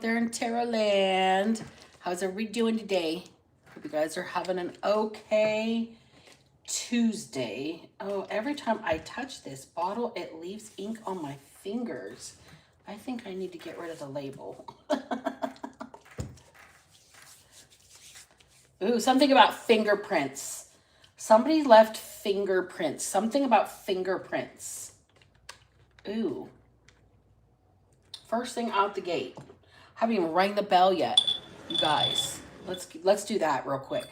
There in Terra Land. How's everybody doing today? Hope you guys are having an okay Tuesday. Oh, every time I touch this bottle, it leaves ink on my fingers. I think I need to get rid of the label. Ooh, something about fingerprints. Somebody left fingerprints. Something about fingerprints. Ooh. First thing out the gate. Haven't even rang the bell yet, you guys. Let's do that real quick.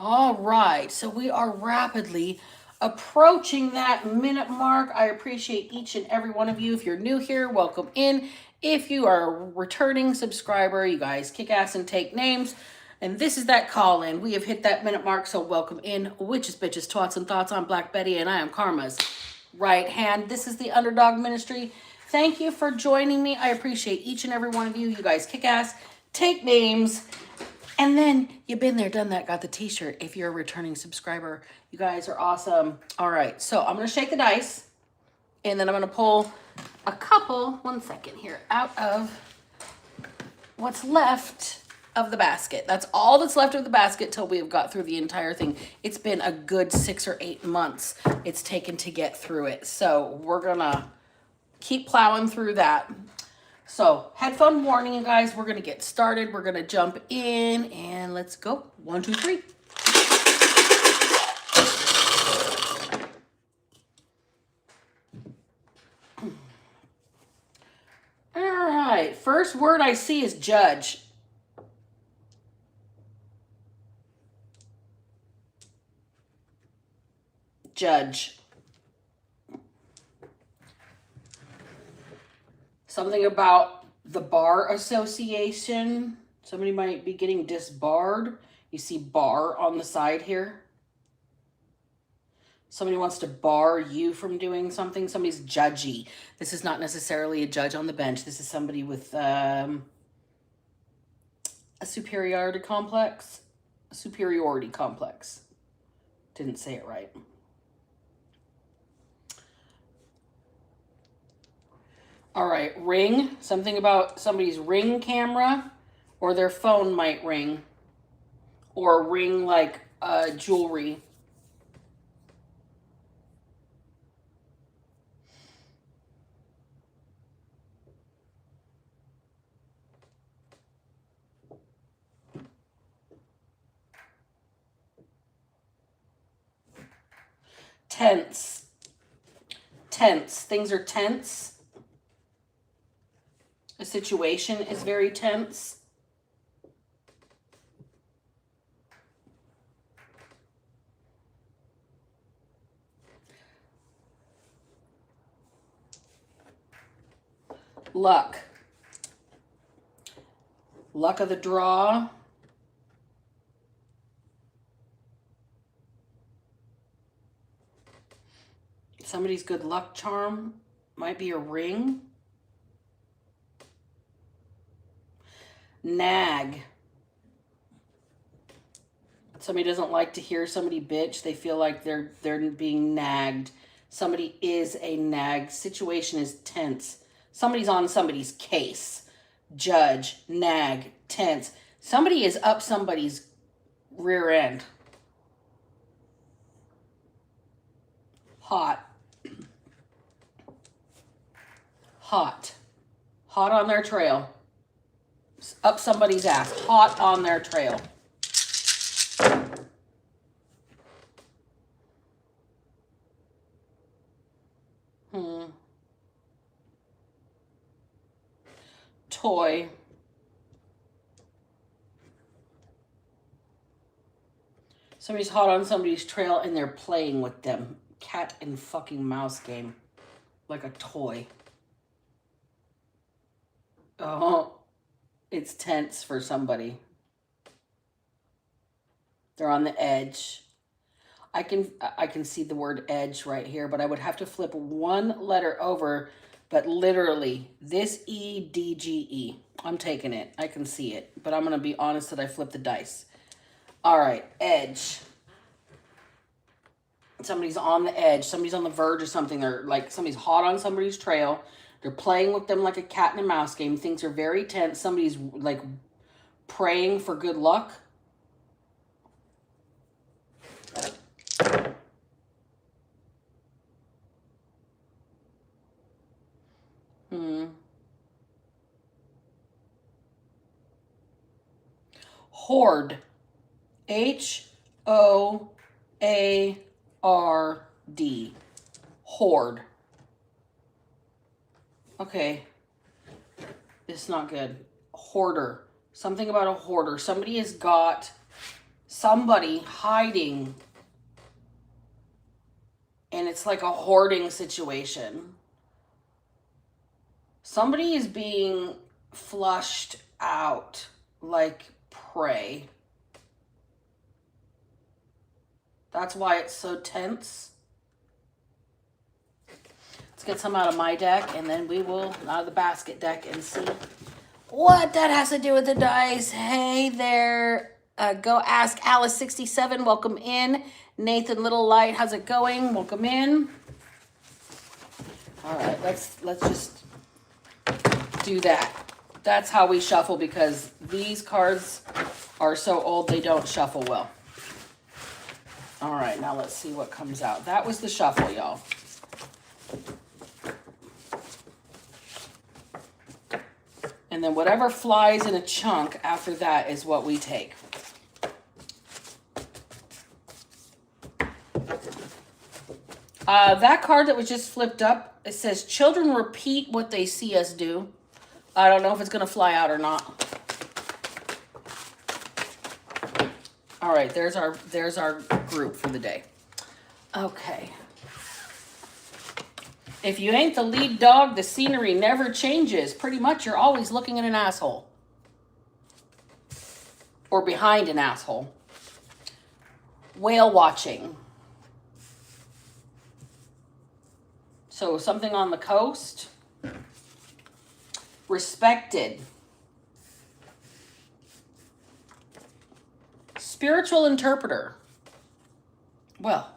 All right, so we are rapidly approaching that minute mark. I appreciate each and every one of you. If you're new here, welcome in. If you are a returning subscriber, you guys kick ass and take names. And this is that call in. We have hit that minute mark, so welcome in. Witches, bitches, twats, and thoughts. I'm Black Betty, and I am Karma's right hand. This is the Underdog Ministry. Thank you for joining me. I appreciate each and every one of you. You guys kick ass, take names. And then you've been there, done that, got the t-shirt if you're a returning subscriber. You guys are awesome. All right, so I'm going to shake the dice. And then I'm going to pull a couple, 1 second here, out of what's left of the basket. That's all that's left of the basket till we have got through the entire thing. It's been a good 6 or 8 months it's taken to get through it. So we're going to keep plowing through that. So, headphone warning, you guys. We're going to get started. We're going to jump in and let's go. 1, 2, 3. All right. First word I see is judge. Judge. Something about the bar association. Somebody might be getting disbarred. You see bar on the side here. Somebody wants to bar you from doing something. Somebody's judgy. This is not necessarily a judge on the bench. This is somebody with a superiority complex. A superiority complex. Didn't say it right. All right, ring. Something about somebody's ring camera, or their phone might ring, or ring like jewelry. Tense. Tense. Things are tense. A situation is very tense. Luck. Luck of the draw. Somebody's good luck charm might be a ring. Nag. Somebody doesn't like to hear somebody bitch. They feel like they're being nagged. Somebody is a nag. Situation is tense. Somebody's on somebody's case. Judge, nag, tense. Somebody is up somebody's rear end. Hot. Hot. Hot on their trail. Up somebody's ass. Hot on their trail. Toy. Somebody's hot on somebody's trail and they're playing with them. Cat and fucking mouse game. Like a toy. Oh, it's tense for somebody. They're on the edge. I can see the word edge right here, but I would have to flip one letter over, but literally this E-D-G-E. I'm taking it. I can see it, but I'm going to be honest that I flipped the dice. All right, edge. Somebody's on the edge. Somebody's on the verge of something. They're like, somebody's hot on somebody's trail. They're playing with them like a cat and a mouse game. Things are very tense. Somebody's like praying for good luck. Hoard. Hoard. Hoard. Okay. It's not good. Hoarder. Something about a hoarder. Somebody has got somebody hiding. And it's like a hoarding situation. Somebody is being flushed out like prey. That's why it's so tense. Let's get some out of my deck, and then we will out of the basket deck and see what that has to do with the dice. Hey there. Go ask Alice67. Welcome in. Nathan Little Light, how's it going? Welcome in. All right, let's just do that. That's how we shuffle, because these cards are so old they don't shuffle well. All right, now let's see what comes out. That was the shuffle, y'all. And then whatever flies in a chunk after that is what we take. That card that was just flipped up, it says, children repeat what they see us do. I don't know if it's going to fly out or not. All right, there's our group for the day. Okay. If you ain't the lead dog, the scenery never changes. Pretty much you're always looking at an asshole. Or behind an asshole. Whale watching. So something on the coast. Respected. Spiritual interpreter. Well,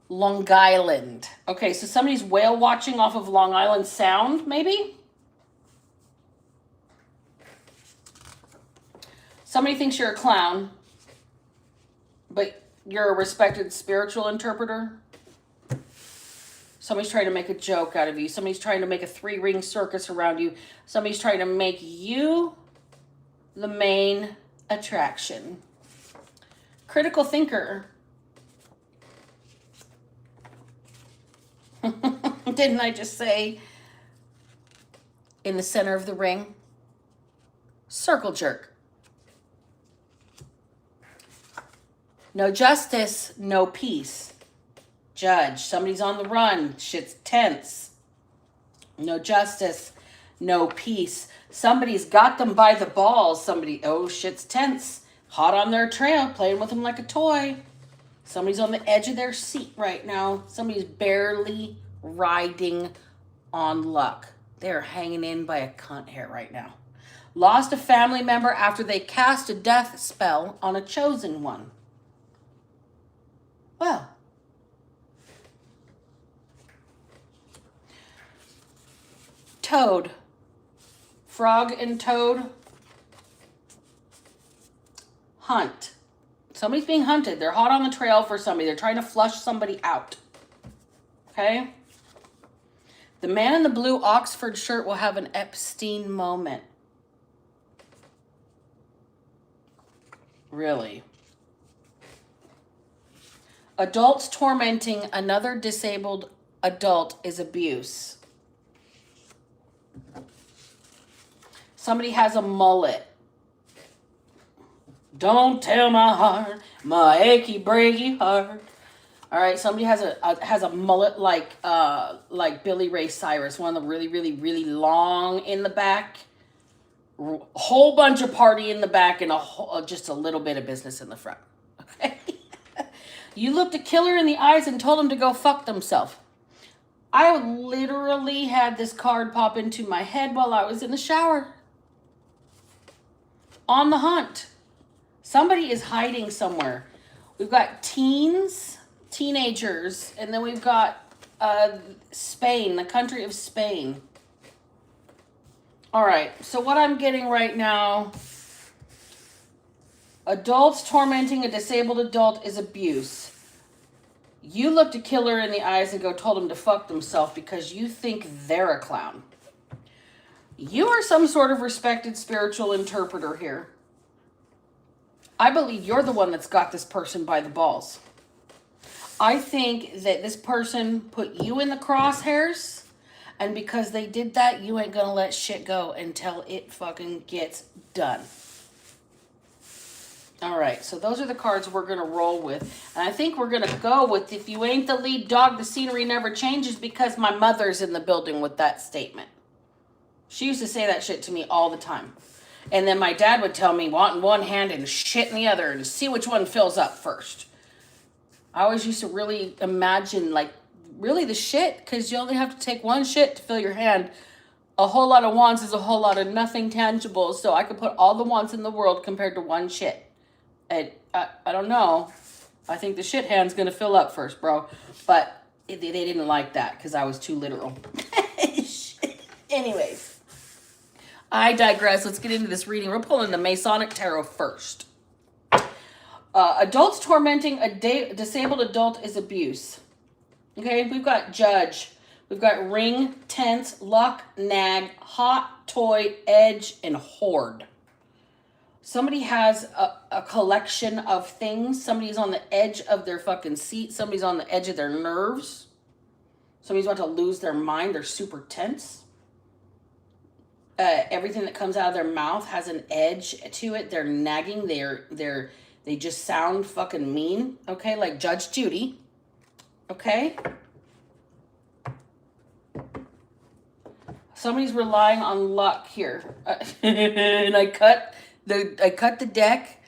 Long Island. Okay, so somebody's whale watching off of Long Island Sound, maybe? Somebody thinks you're a clown, but you're a respected spiritual interpreter. Somebody's trying to make a joke out of you. Somebody's trying to make a 3-ring circus around you. Somebody's trying to make you the main attraction. Critical thinker. Didn't I just say in the center of the ring? Circle jerk. No justice, no peace. Judge. Somebody's on the run. Shit's tense. No justice, no peace. Somebody's got them by the balls. Somebody, oh, shit's tense. Hot on their trail, playing with them like a toy. Somebody's on the edge of their seat right now. Somebody's barely riding on luck. They're hanging in by a cunt hair right now. Lost a family member after they cast a death spell on a chosen one. Well, Toad. Frog and Toad. Hunt. Somebody's being hunted. They're hot on the trail for somebody. They're trying to flush somebody out. Okay? The man in the blue Oxford shirt will have an Epstein moment. Really? Adults tormenting another disabled adult is abuse. Somebody has a mullet. Don't tell my heart, my achy breaky heart. All right, somebody has a mullet like Billy Ray Cyrus, one of the really, really, really long in the back, whole bunch of party in the back, and just a little bit of business in the front. Okay, you looked a killer in the eyes and told him to go fuck themselves. I literally had this card pop into my head while I was in the shower. On the hunt. Somebody is hiding somewhere. We've got teens, teenagers, and then we've got Spain, the country of Spain. All right, so what I'm getting right now, adults tormenting a disabled adult is abuse. You looked a killer in the eyes and told him to fuck themselves because you think they're a clown. You are some sort of respected spiritual interpreter here. I believe you're the one that's got this person by the balls. I think that this person put you in the crosshairs, and because they did that, you ain't gonna let shit go until it fucking gets done. All right, so those are the cards we're gonna roll with. And I think we're gonna go with, if you ain't the lead dog, the scenery never changes, because my mother's in the building with that statement. She used to say that shit to me all the time. And then my dad would tell me, want in one hand and shit in the other, and see which one fills up first. I always used to really imagine, like, really the shit, because you only have to take one shit to fill your hand. A whole lot of wants is a whole lot of nothing tangible, so I could put all the wants in the world compared to one shit. And I don't know. I think the shit hand's going to fill up first, bro. But they didn't like that because I was too literal. Anyways, I digress. Let's get into this reading. We're pulling the Masonic Tarot first. Adults tormenting a disabled adult is abuse. Okay, we've got judge. We've got ring, tense, luck, nag, hot, toy, edge, and hoard. Somebody has a collection of things. Somebody's on the edge of their fucking seat. Somebody's on the edge of their nerves. Somebody's about to lose their mind. They're super tense. Everything that comes out of their mouth has an edge to it. They're nagging. They just sound fucking mean. Okay, like Judge Judy. Okay. Somebody's relying on luck here. And I cut the deck.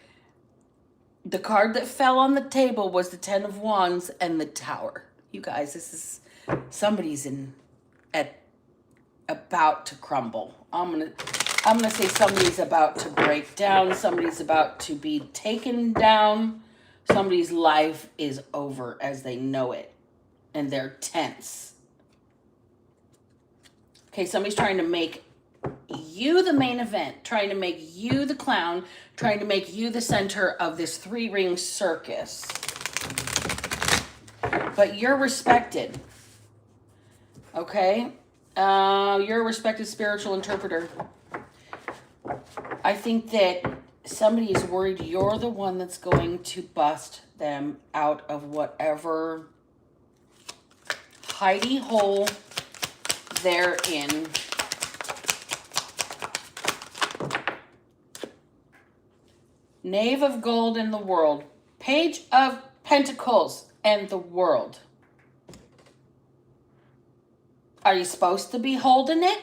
The card that fell on the table was the Ten of Wands and the Tower. You guys, this is somebody's about to crumble. I'm gonna say somebody's about to break down. Somebody's about to be taken down. Somebody's life is over as they know it, and they're tense. Okay, somebody's trying to make you the main event, trying to make you the clown, trying to make you the center of this three-ring circus. But you're respected. Okay? You're a respected spiritual interpreter. I think that somebody is worried you're the one that's going to bust them out of whatever hidey hole they're in. Knave of Gold in the World. Page of Pentacles and the World. Are you supposed to be holding it?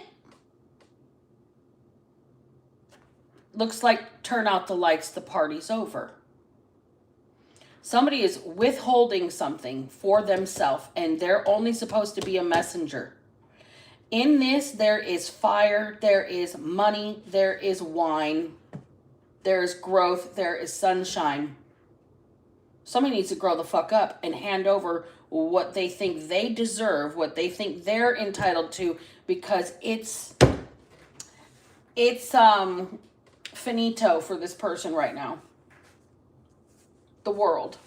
Looks like turn out the lights, the party's over. Somebody is withholding something for themselves, and they're only supposed to be a messenger. In this, there is fire, there is money, there is wine, there is growth, there is sunshine. Somebody needs to grow the fuck up and hand over what they think they deserve, what they think they're entitled to, because it's finito for this person right now. The World.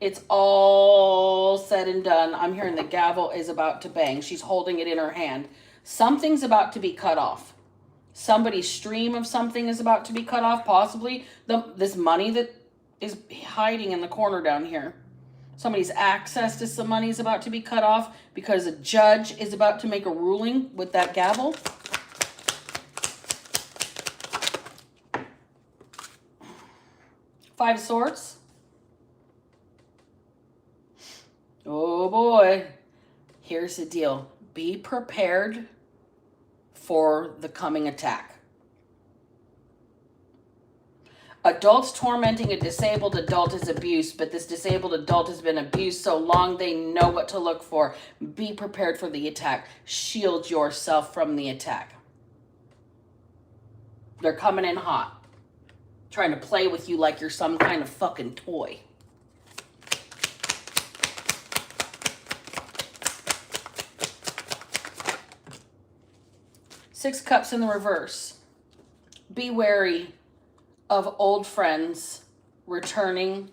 It's all said and done. I'm hearing the gavel is about to bang. She's holding it in her hand. Something's about to be cut off. Somebody's stream of something is about to be cut off. Possibly this money that is hiding in the corner down here. Somebody's access to some money is about to be cut off because a judge is about to make a ruling with that gavel. Five of Swords. Oh boy. Here's the deal. Be prepared for the coming attack. Adults tormenting a disabled adult is abuse, but this disabled adult has been abused so long they know what to look for. Be prepared for the attack. Shield yourself from the attack. They're coming in hot. Trying to play with you like you're some kind of fucking toy. Six Cups in the reverse. Be wary of old friends returning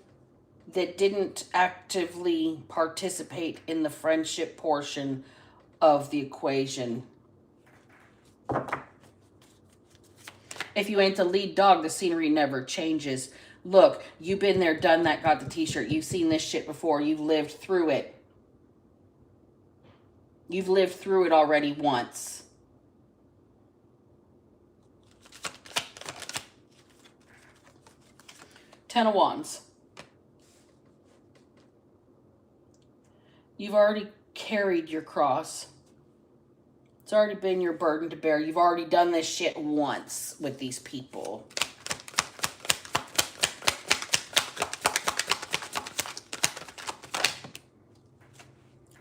that didn't actively participate in the friendship portion of the equation. If you ain't the lead dog, the scenery never changes. Look, you've been there, done that, got the t-shirt. You've seen this shit before. You've lived through it. You've lived through it already once. Ten of Wands. You've already carried your cross. It's already been your burden to bear. You've already done this shit once with these people.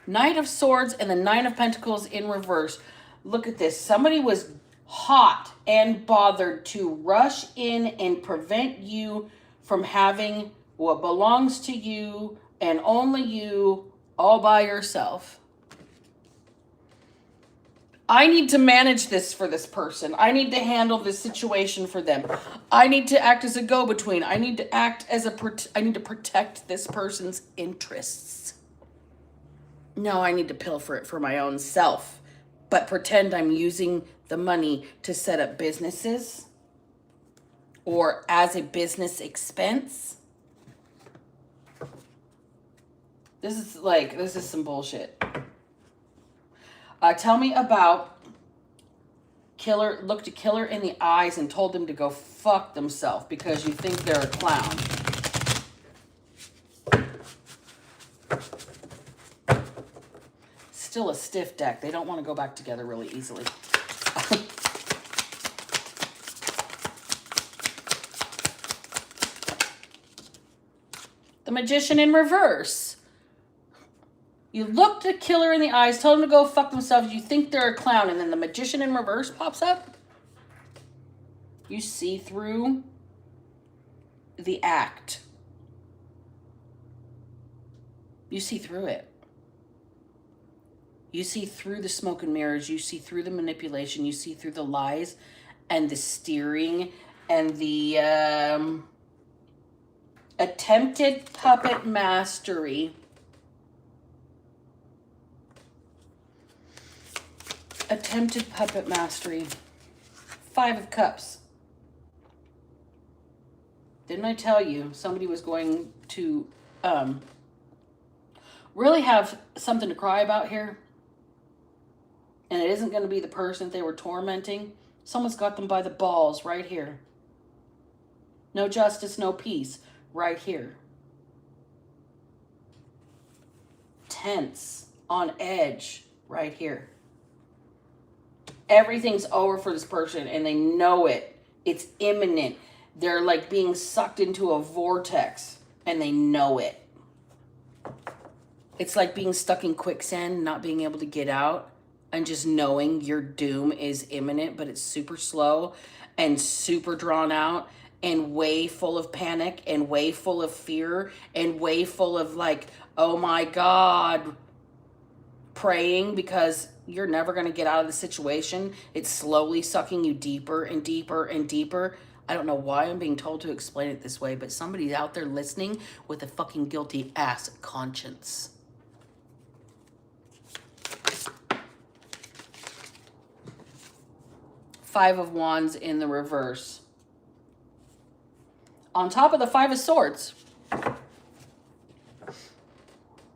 Knight of Swords and the Nine of Pentacles in reverse. Look at this. Somebody was hot and bothered to rush in and prevent you from having what belongs to you and only you all by yourself. I need to manage this for this person. I need to handle this situation for them. I need to act as a go-between. I need to act as I need to protect this person's interests. No, I need to pilfer it for my own self, but pretend I'm using the money to set up businesses or as a business expense. This is some bullshit. Tell me about Killer. Looked a killer in the eyes and told them to go fuck themselves because you think they're a clown. Still a stiff deck. They don't want to go back together really easily. The Magician in reverse. You looked a killer in the eyes, told them to go fuck themselves. You think they're a clown, and then the Magician in reverse pops up. You see through the act. You see through it. You see through the smoke and mirrors. You see through the manipulation. You see through the lies and the steering and the attempted puppet mastery. Attempted puppet mastery. Five of Cups. Didn't I tell you somebody was going to really have something to cry about here? And it isn't going to be the person that they were tormenting. Someone's got them by the balls right here. No justice, no peace. Right here. Tense, on edge, right here. Everything's over for this person and they know it. It's imminent. They're like being sucked into a vortex and they know it. It's like being stuck in quicksand, not being able to get out and just knowing your doom is imminent, but it's super slow and super drawn out and way full of panic and way full of fear and way full of like, oh my God, praying because you're never going to get out of the situation. It's slowly sucking you deeper and deeper and deeper. I don't know why I'm being told to explain it this way, but somebody's out there listening with a fucking guilty ass conscience. Five of Wands in the reverse. On top of the Five of Swords.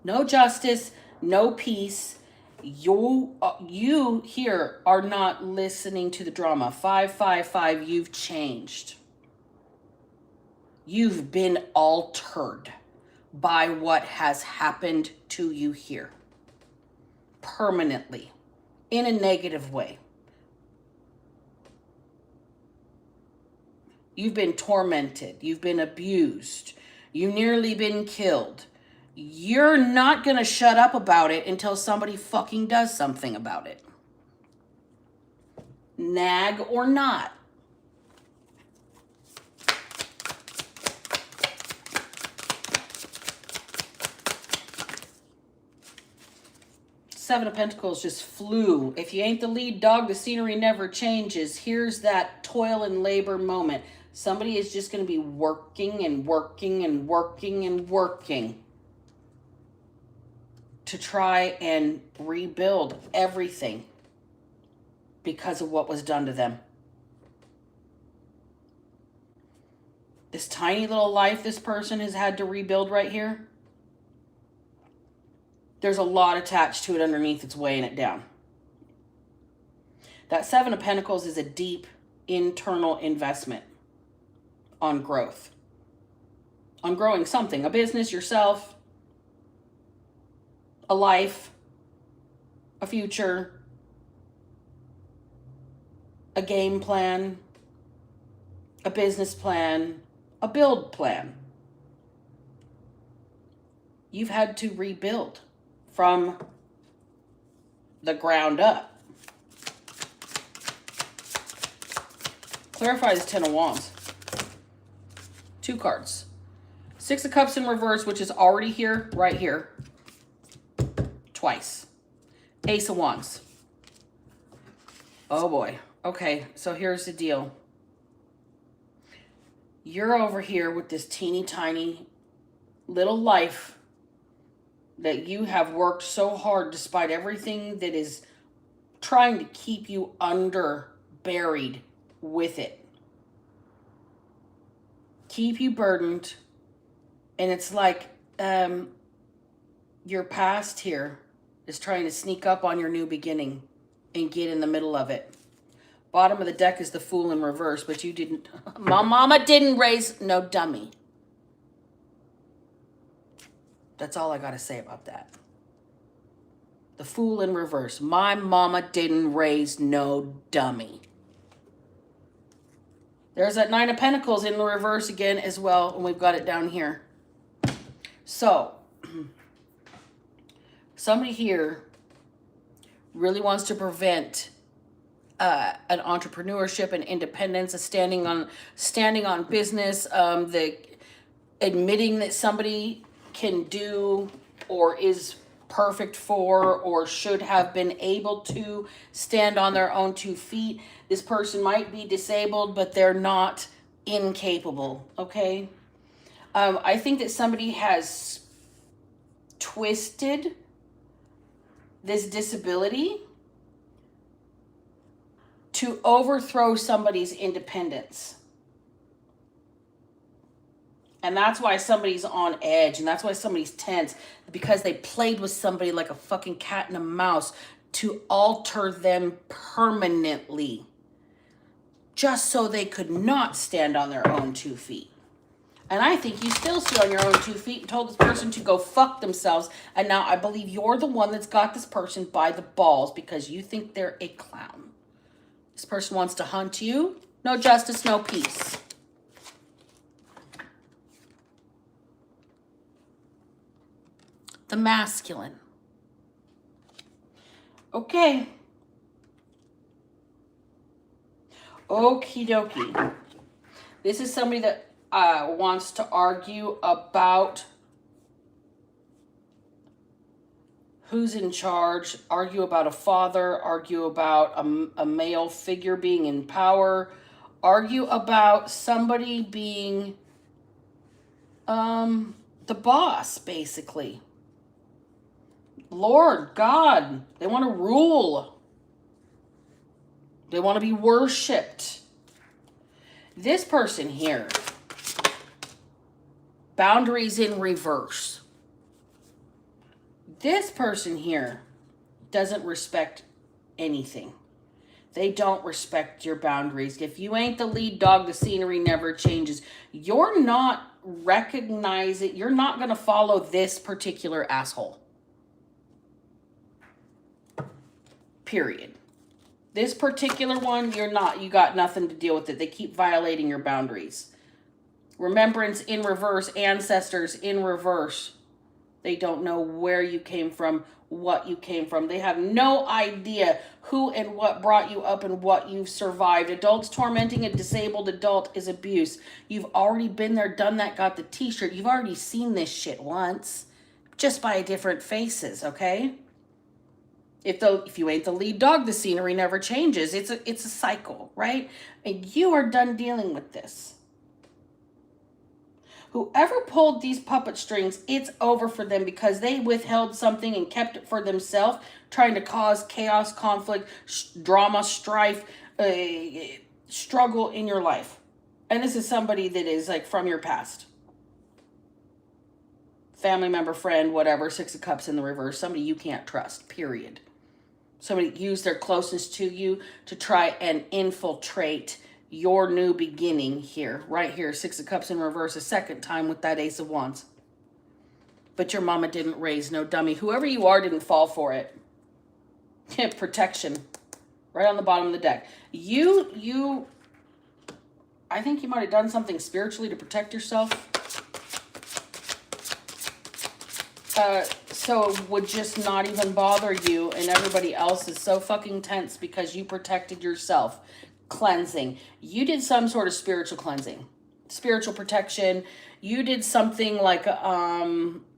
No justice, no peace. You here are not listening to the drama. 555, you've changed. You've been altered by what has happened to you here. Permanently. In a negative way. You've been tormented. You've been abused. You've nearly been killed. You're not going to shut up about it until somebody fucking does something about it. Nag or not. Seven of Pentacles just flew. If you ain't the lead dog, the scenery never changes. Here's that toil and labor moment. Somebody is just going to be working and working and working and working to try and rebuild everything because of what was done to them. This tiny little life this person has had to rebuild right here, there's a lot attached to it underneath. It's weighing it down. That Seven of Pentacles is a deep internal investment on growth, on growing something, a business, yourself, a life, a future, a game plan, a business plan, a build plan. You've had to rebuild from the ground up. Clarify this Ten of Wands. Two cards. Six of Cups in reverse, which is already here, right here. Twice. Ace of Wands. Oh boy. Okay, so here's the deal. You're over here with this teeny tiny little life that you have worked so hard despite everything that is trying to keep you buried with it. Keep you burdened. And it's like your past here is trying to sneak up on your new beginning and get in the middle of it. Bottom of the deck is the Fool in reverse, but you didn't. My mama didn't raise no dummy. That's all I got to say about that. The Fool in reverse. My mama didn't raise no dummy. There's that Nine of Pentacles in the reverse again as well, and we've got it down here. So, somebody here really wants to prevent an entrepreneurship and independence, a standing on business, the admitting that somebody can do or is perfect for or should have been able to stand on their own 2 feet. This person might be disabled, but they're not incapable, okay? I think that somebody has twisted this disability to overthrow somebody's independence. And that's why somebody's on edge, and that's why somebody's tense, because they played with somebody like a fucking cat and a mouse to alter them permanently, just so they could not stand on their own 2 feet. And I think you still stood on your own 2 feet and told this person to go fuck themselves. And now I believe you're the one that's got this person by the balls because you think they're a clown. This person wants to hunt you. No justice, no peace. The Masculine. Okay. Okie dokie. This is somebody that wants to argue about who's in charge, argue about a father, argue about a male figure being in power, argue about somebody being the boss, basically. Lord God, they want to rule. They want to be worshipped. This person here, boundaries in reverse. This person here doesn't respect anything. They don't respect your boundaries. If you ain't the lead dog, the scenery never changes. You're not recognizing, you're not going to follow this particular asshole. Period. This particular one, you're not. You got nothing to deal with it. They keep violating your boundaries. Remembrance in reverse, ancestors in reverse. They don't know where you came from, what you came from. They have no idea who and what brought you up and what you've survived. Adults tormenting a disabled adult is abuse. You've already been there, done that, got the t-shirt. You've already seen this shit once, just by different faces, okay? If you ain't the lead dog, the scenery never changes. It's a cycle, right? And you are done dealing with this. Whoever pulled these puppet strings, it's over for them because they withheld something and kept it for themselves, trying to cause chaos, conflict, drama, strife, struggle in your life. And this is somebody that is like from your past. Family member, friend, whatever, Six of Cups in the reverse, somebody you can't trust, period. Somebody used their closeness to you to try and infiltrate your new beginning here, right here, Six of Cups in reverse, a second time with that Ace of Wands. But your mama didn't raise no dummy. Whoever you are didn't fall for it. Protection, right on the bottom of the deck. I think you might have done something spiritually to protect yourself. So it would just not even bother you, and everybody else is so fucking tense because you protected yourself. Cleansing. You did some sort of spiritual cleansing, spiritual protection. You did something like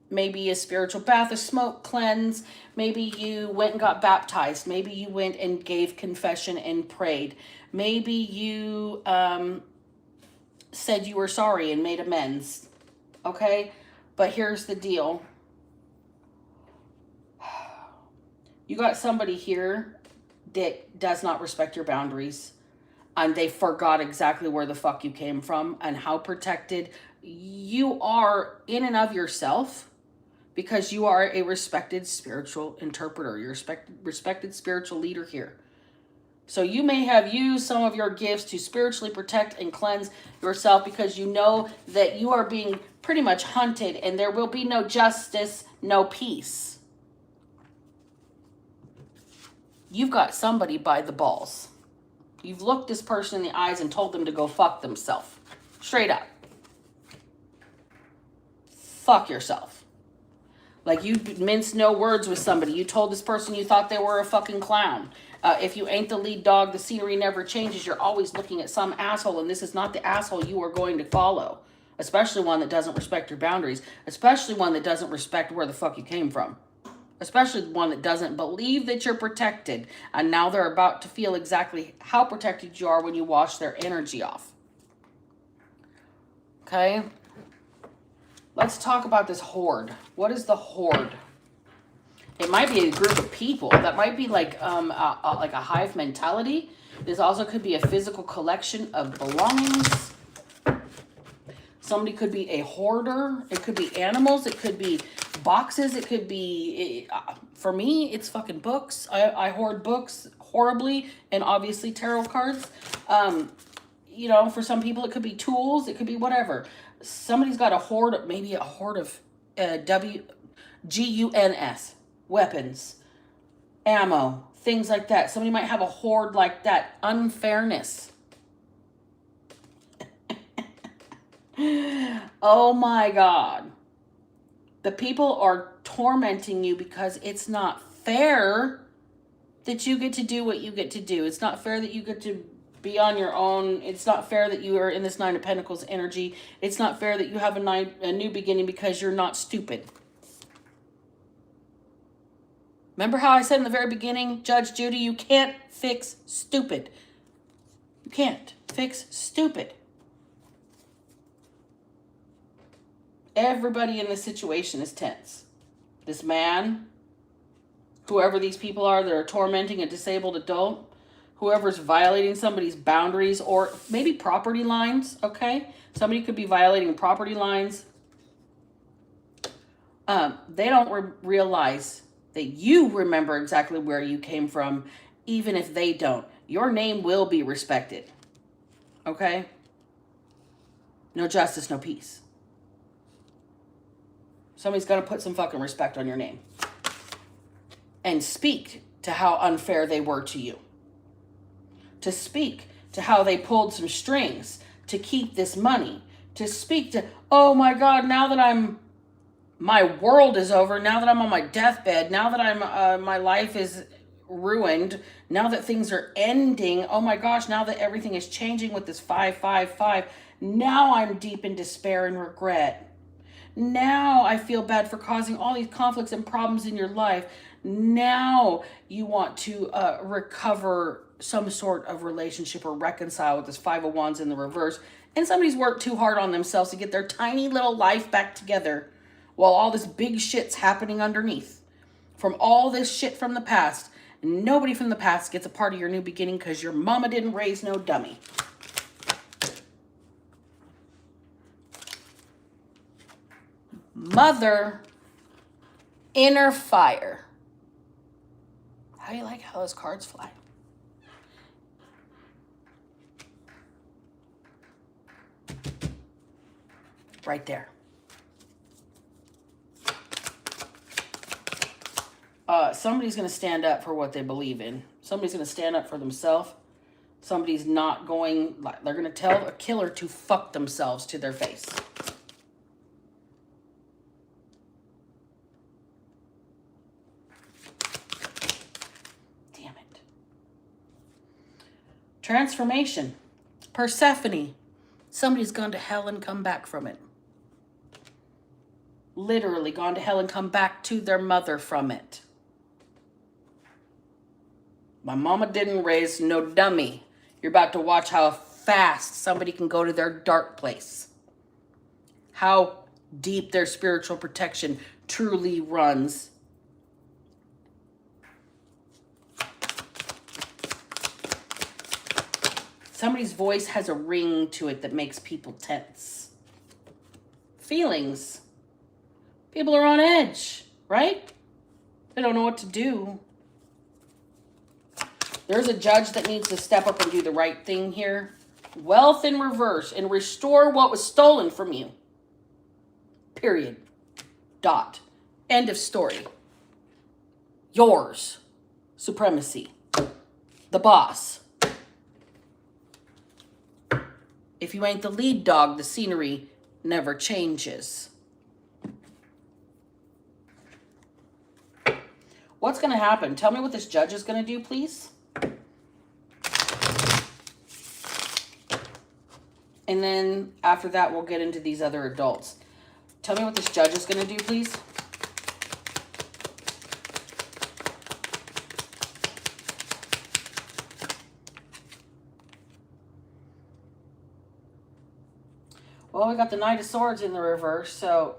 maybe a spiritual bath, a smoke cleanse. Maybe you went and got baptized. Maybe you went and gave confession and prayed. Maybe you said you were sorry and made amends. Okay? But here's the deal. You got somebody here that does not respect your boundaries. And they forgot exactly where the fuck you came from and how protected you are in and of yourself, because you are a respected spiritual interpreter. You're a respected spiritual leader here. So you may have used some of your gifts to spiritually protect and cleanse yourself because you know that you are being pretty much hunted and there will be no justice, no peace. You've got somebody by the balls. You've looked this person in the eyes and told them to go fuck themselves. Straight up. Fuck yourself. Like, you minced no words with somebody. You told this person you thought they were a fucking clown. If you ain't the lead dog, the scenery never changes. You're always looking at some asshole, and this is not the asshole you are going to follow. Especially one that doesn't respect your boundaries. Especially one that doesn't respect where the fuck you came from. Especially one that doesn't believe that you're protected. And now they're about to feel exactly how protected you are when you wash their energy off. Okay? Let's talk about this horde. What is the horde? It might be a group of people. That might be like a hive mentality. This also could be a physical collection of belongings. Somebody could be a hoarder. It could be animals. It could be boxes. It could be, for me, it's fucking books. I hoard books horribly, and obviously tarot cards. You know, for some people it could be tools. It could be whatever. Somebody's got a hoard, maybe a hoard of guns, weapons, ammo, things like that. Somebody might have a hoard like that. Unfairness. Oh my God. The people are tormenting you because it's not fair that you get to do what you get to do. It's not fair that you get to be on your own. It's not fair that you are in this Nine of Pentacles energy. It's not fair that you have a new beginning because you're not stupid. Remember how I said in the very beginning, Judge Judy, you can't fix stupid. You can't fix stupid. Everybody in this situation is tense. This man, whoever these people are that are tormenting a disabled adult, whoever's violating somebody's boundaries or maybe property lines, okay? Somebody could be violating property lines. They don't realize that you remember exactly where you came from, even if they don't. Your name will be respected, okay? No justice, no peace. Somebody's got to put some fucking respect on your name. And speak to how unfair they were to you. To speak to how they pulled some strings to keep this money. To speak to, oh my God, now that my world is over, now that I'm on my deathbed, now that my life is ruined, now that things are ending, oh my gosh, now that everything is changing with this 555, now I'm deep in despair and regret. Now I feel bad for causing all these conflicts and problems in your life. Now you want to recover some sort of relationship or reconcile with this Five of Wands in the reverse. And somebody's worked too hard on themselves to get their tiny little life back together while all this big shit's happening underneath. From all this shit from the past. Nobody from the past gets a part of your new beginning because your mama didn't raise no dummy. Mother, inner fire. How do you like how those cards fly? Right there. Somebody's going to stand up for what they believe in. Somebody's going to stand up for themselves. Somebody's not going, they're going to tell a killer to fuck themselves to their face. Damn it. Transformation. Persephone. Somebody's gone to hell and come back from it. Literally gone to hell and come back to their mother from it. My mama didn't raise no dummy. You're about to watch how fast somebody can go to their dark place. How deep their spiritual protection truly runs. Somebody's voice has a ring to it that makes people tense. Feelings. People are on edge, right? They don't know what to do. There's a judge that needs to step up and do the right thing here. Wealth in reverse and restore what was stolen from you. Period. Dot. End of story. Yours. Supremacy. The boss. If you ain't the lead dog, the scenery never changes. What's going to happen? Tell me what this judge is going to do, please. And then after that, we'll get into these other adults. Tell me what this judge is going to do, please. Well, we got the Knight of Swords in the reverse, so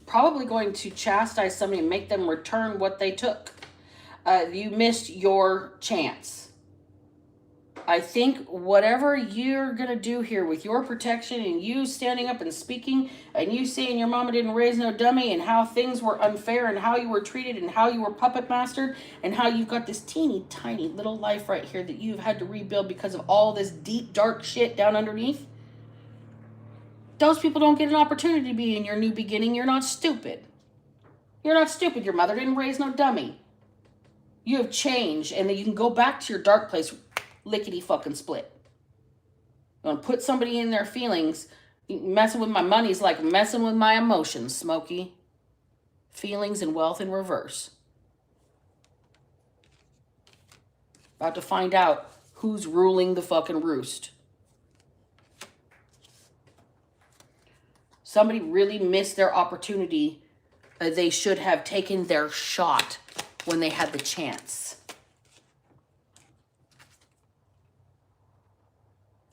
probably going to chastise somebody and make them return what they took. You missed your chance. I think whatever you're going to do here with your protection and you standing up and speaking and you saying your mama didn't raise no dummy and how things were unfair and how you were treated and how you were puppet mastered and how you've got this teeny tiny little life right here that you've had to rebuild because of all this deep dark shit down underneath. Those people don't get an opportunity to be in your new beginning. You're not stupid. You're not stupid. Your mother didn't raise no dummy. You have changed and then you can go back to your dark place lickety fucking split. You want to put somebody in their feelings. Messing with my money is like messing with my emotions, Smokey. Feelings and wealth in reverse. About to find out who's ruling the fucking roost. Somebody really missed their opportunity. They should have taken their shot when they had the chance.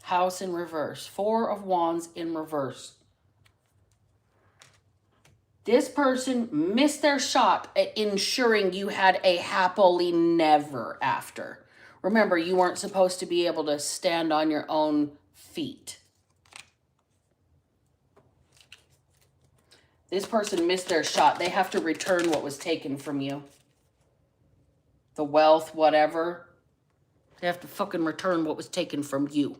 House in reverse. Four of Wands in reverse. This person missed their shot at ensuring you had a happily never after. Remember, you weren't supposed to be able to stand on your own feet. This person missed their shot. They have to return what was taken from you. The wealth, whatever. They have to fucking return what was taken from you.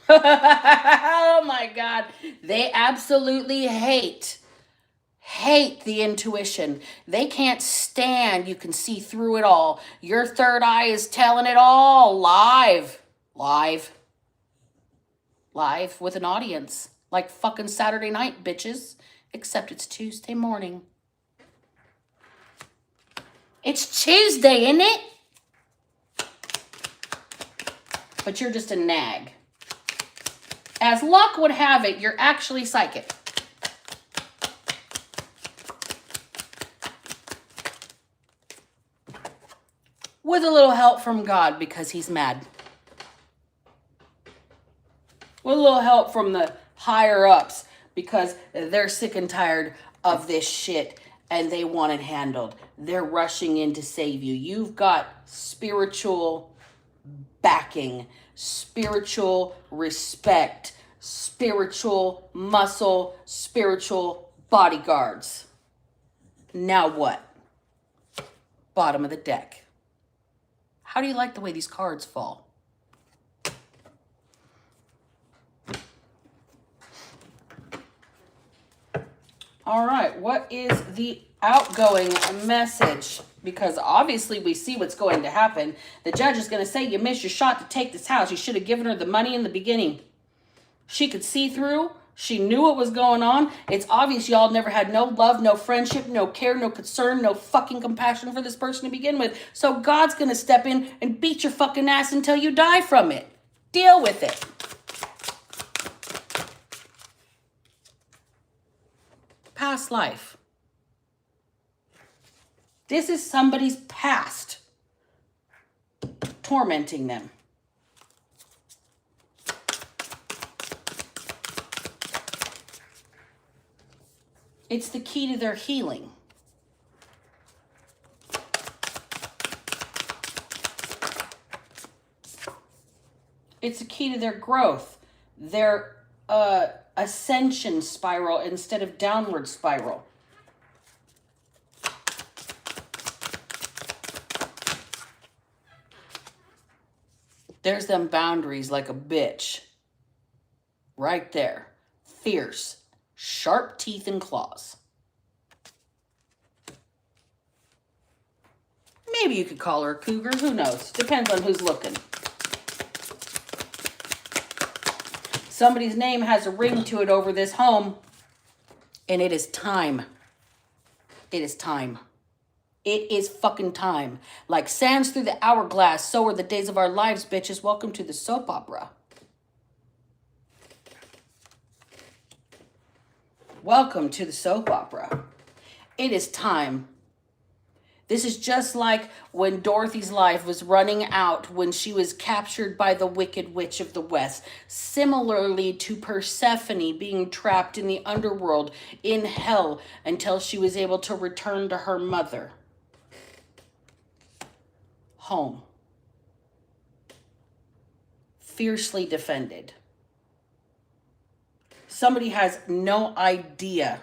Oh my God. They absolutely hate the intuition. They can't stand you can see through it all. Your third eye is telling it all live with an audience. Like fucking Saturday night, bitches. Except it's Tuesday morning. It's Tuesday, isn't it? but you're just a nag. As luck would have it, you're actually psychic. With a little help from God because he's mad. With a little help from the higher ups because they're sick and tired of this shit and they want it handled. They're rushing in to save you. You've got spiritual backing, spiritual respect, spiritual muscle, spiritual bodyguards. Now what? Bottom of the deck. How do you like the way these cards fall? All right, what is the outgoing message? Because obviously we see what's going to happen. The judge is going to say, you missed your shot to take this house. You should have given her the money in the beginning. She could see through. She knew what was going on. It's obvious y'all never had no love, no friendship, no care, no concern, no fucking compassion for this person to begin with. So God's going to step in and beat your fucking ass until you die from it. Deal with it. Past life. This is somebody's past tormenting them. It's the key to their healing. It's the key to their growth, their ascension spiral instead of downward spiral. There's them boundaries like a bitch. Right there. Fierce. Sharp teeth and claws. Maybe you could call her a cougar. Who knows? Depends on who's looking. Somebody's name has a ring to it over this home. And it is time. It is time. It is fucking time. Like sands through the hourglass, so are the days of our lives, bitches. Welcome to the soap opera. Welcome to the soap opera. It is time. This is just like when Dorothy's life was running out when she was captured by the Wicked Witch of the West. Similarly to Persephone being trapped in the underworld, in hell, until she was able to return to her mother. Home. Fiercely defended. Somebody has no idea.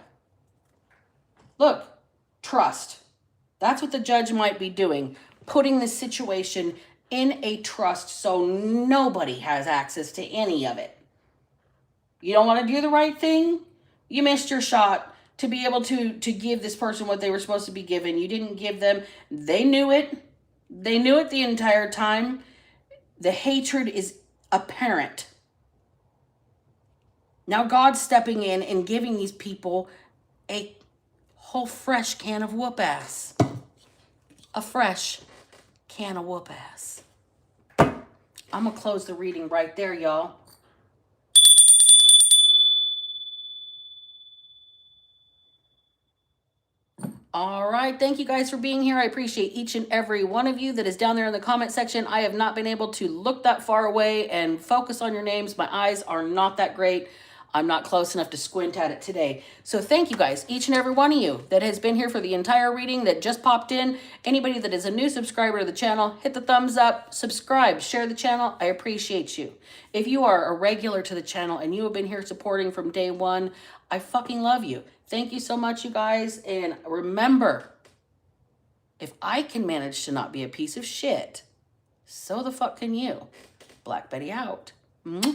Look, trust. That's what the judge might be doing. Putting the situation in a trust so nobody has access to any of it. You don't want to do the right thing? You missed your shot to be able to give this person what they were supposed to be given. You didn't give them. They knew it. They knew it the entire time. The hatred is apparent. Now God's stepping in and giving these people a whole fresh can of whoop ass. A fresh can of whoop ass. I'm going to close the reading right there, y'all. All right. Thank you guys for being here. I appreciate each and every one of you that is down there in the comment section. I have not been able to look that far away and focus on your names. My eyes are not that great. I'm not close enough to squint at it today. So thank you guys, each and every one of you that has been here for the entire reading, that just popped in. Anybody that is a new subscriber to the channel, hit the thumbs up, subscribe, share the channel. I appreciate you. If you are a regular to the channel and you have been here supporting from day one, I fucking love you. Thank you so much, you guys. And remember, if I can manage to not be a piece of shit, so the fuck can you. Black Betty out. Mm-hmm.